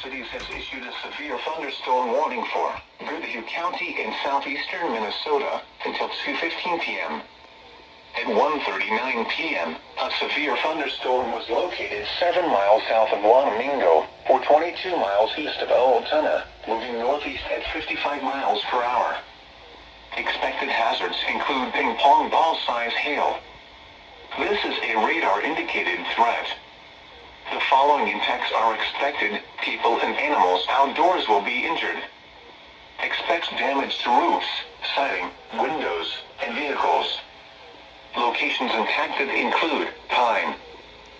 cities has issued a severe thunderstorm warning for Goodhue County in southeastern Minnesota until 2:15 p.m. At 1:39 p.m., a severe thunderstorm was located 7 miles south of Wanamingo, or 22 miles east of Owatonna, moving northeast at 55 miles per hour. Expected hazards include ping-pong ball-size hail. This is a radar-indicated threat. The following impacts are expected. People and animals outdoors will be injured. Expect damage to roofs, siding, windows, and vehicles. Locations impacted include Pine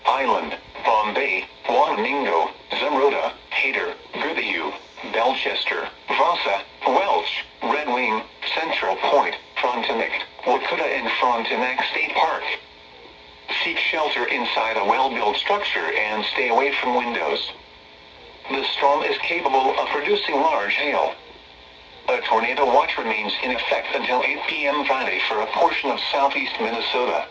Island, Bombay, Wanamingo, Zamrota, Hayter, Goodhue, Belchester, Vasa, Welch, Red Wing, Central Point, Frontenac, Wakuta and Frontenac State Park. Seek shelter inside a well-built structure and stay away from windows. The storm is capable of producing large hail. A tornado watch remains in effect until 8 p.m. Friday for a portion of southeast Minnesota.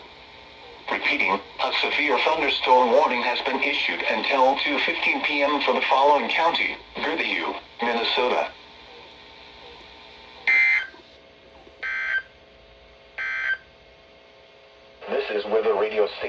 Repeating, a severe thunderstorm warning has been issued until 2:15 p.m. for the following county: Goodhue, Minnesota. This is Weather Radio 6.